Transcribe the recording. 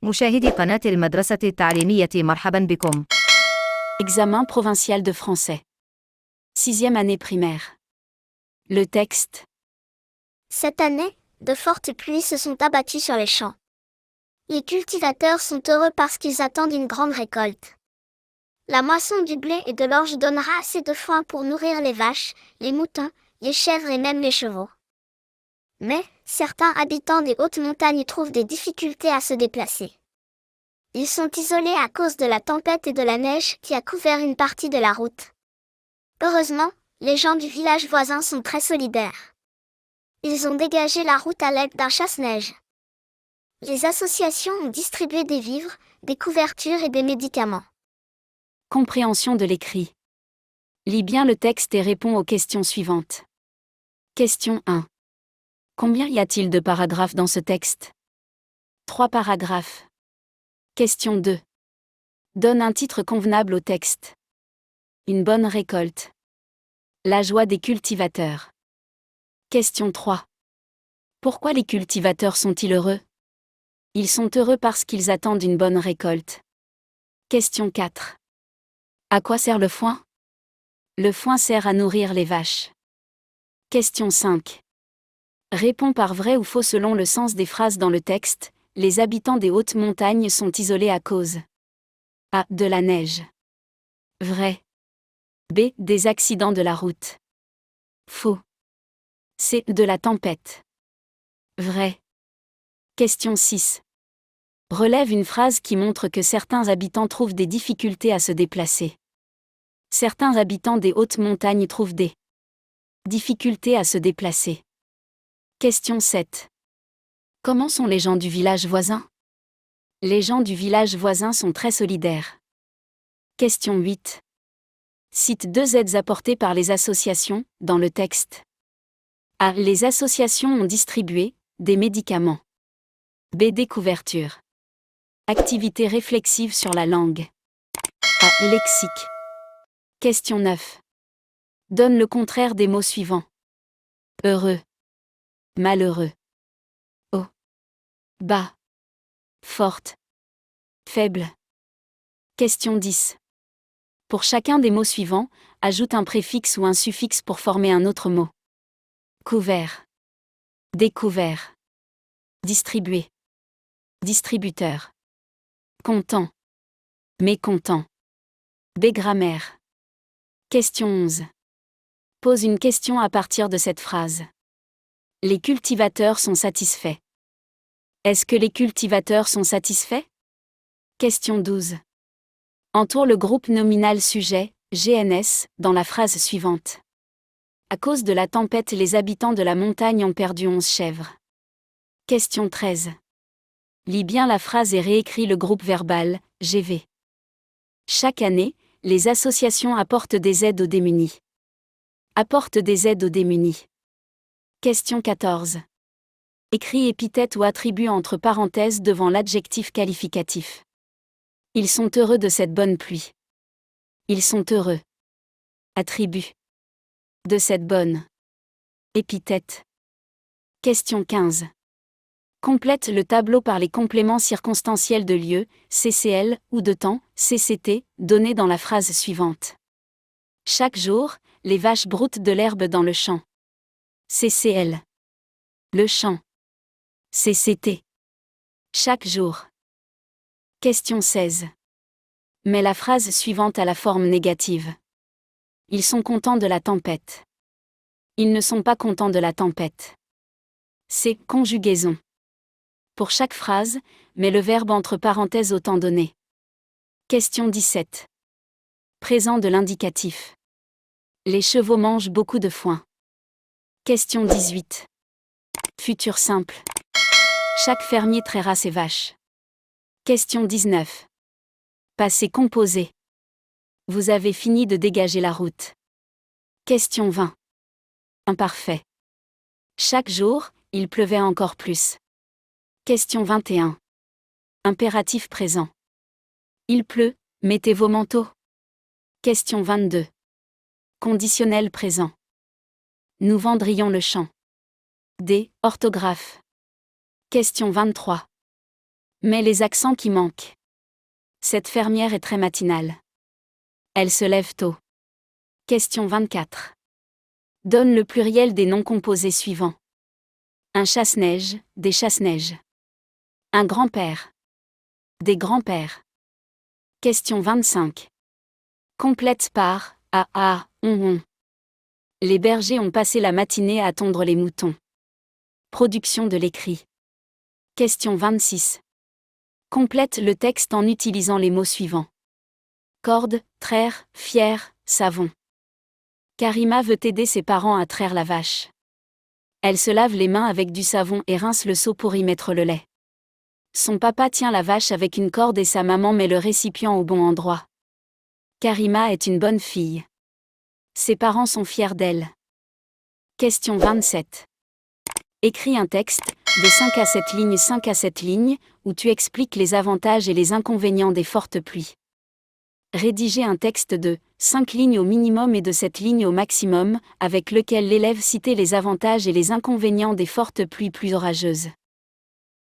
مشاهدي قناة المدرسة التعليمية مرحبا بكم. Examen provincial de français. 6e année primaire. Le texte. Cette année, de fortes pluies se sont abattues sur les champs. Les cultivateurs sont heureux parce qu'ils attendent une grande récolte. La moisson du blé et de l'orge donnera assez de foin pour nourrir les vaches, les moutons, les chèvres et même les chevaux. Mais, certains habitants des hautes montagnes trouvent des difficultés à se déplacer. Ils sont isolés à cause de la tempête et de la neige qui a couvert une partie de la route. Heureusement, les gens du village voisin sont très solidaires. Ils ont dégagé la route à l'aide d'un chasse-neige. Les associations ont distribué des vivres, des couvertures et des médicaments. Compréhension de l'écrit. Lis bien le texte et réponds aux questions suivantes. Question 1. Combien y a-t-il de paragraphes dans ce texte? 3 paragraphes. Question 2. Donne un titre convenable au texte. Une bonne récolte. La joie des cultivateurs. Question 3. Pourquoi les cultivateurs sont-ils heureux? Ils sont heureux parce qu'ils attendent une bonne récolte. Question 4. À quoi sert le foin? Le foin sert à nourrir les vaches. Question 5. Réponds par vrai ou faux selon le sens des phrases dans le texte. Les habitants des hautes montagnes sont isolés à cause A. De la neige. Vrai. B. Des accidents de la route. Faux. C. De la tempête. Vrai. Question 6. Relève une phrase qui montre que certains habitants trouvent des difficultés à se déplacer. Certains habitants des hautes montagnes trouvent des difficultés à se déplacer. Question 7. Comment sont les gens du village voisin? Les gens du village voisin sont très solidaires. Question 8. Cite 2 aides apportées par les associations, dans le texte. A. Les associations ont distribué des médicaments. B. Des couvertures. Activité réflexive sur la langue. A. Lexique. Question 9. Donne le contraire des mots suivants. Heureux. Malheureux. Haut. Bas. Forte. Faible. Question 10. Pour chacun des mots suivants, ajoute un préfixe ou un suffixe pour former un autre mot. Couvert. Découvert. Distribué. Distributeur. Content. Mécontent. Grammaire. Question 11. Pose une question à partir de cette phrase. Les cultivateurs sont satisfaits. Est-ce que les cultivateurs sont satisfaits? Question 12. Entoure le groupe nominal sujet, GNS, dans la phrase suivante. À cause de la tempête, les habitants de la montagne ont perdu 11 chèvres. Question 13. Lis bien la phrase et réécris le groupe verbal, GV. Chaque année, les associations apportent des aides aux démunis. Apportent des aides aux démunis. Question 14. Écris épithète ou attribut entre parenthèses devant l'adjectif qualificatif. Ils sont heureux de cette bonne pluie. Ils sont heureux. Attribut. De cette bonne. Épithète. Question 15. Complète le tableau par les compléments circonstanciels de lieu, CCL, ou de temps, CCT, donnés dans la phrase suivante. Chaque jour, les vaches broutent de l'herbe dans le champ. CCL. Le champ. CCT. Chaque jour. Question 16. Mets la phrase suivante à la forme négative. Ils sont contents de la tempête. Ils ne sont pas contents de la tempête. C'est conjugaison. Pour chaque phrase, mets le verbe entre parenthèses au temps donné. Question 17. Présent de l'indicatif. Les chevaux mangent beaucoup de foin. Question 18. Futur simple. Chaque fermier traira ses vaches. Question 19. Passé composé. Vous avez fini de dégager la route. Question 20. Imparfait. Chaque jour, il pleuvait encore plus. Question 21. Impératif présent. Il pleut, mettez vos manteaux. Question 22. Conditionnel présent. Nous vendrions le champ. D. Orthographe. Question 23. Mais les accents qui manquent. Cette fermière est très matinale. Elle se lève tôt. Question 24. Donne le pluriel des noms composés suivants. Un chasse-neige, des chasse-neiges. Un grand-père. Des grands-pères. Question 25. Complète par on. Les bergers ont passé la matinée à tondre les moutons. Production de l'écrit. Question 26. Complète le texte en utilisant les mots suivants. Corde, traire, fier, savon. Karima veut aider ses parents à traire la vache. Elle se lave les mains avec du savon et rince le seau pour y mettre le lait. Son papa tient la vache avec une corde et sa maman met le récipient au bon endroit. Karima est une bonne fille. Ses parents sont fiers d'elle. Question 27. Écris un texte, de 5 à 7 lignes, où tu expliques les avantages et les inconvénients des fortes pluies. Rédiger un texte de 5 lignes au minimum et de 7 lignes au maximum, avec lequel l'élève citait les avantages et les inconvénients des fortes pluies plus orageuses.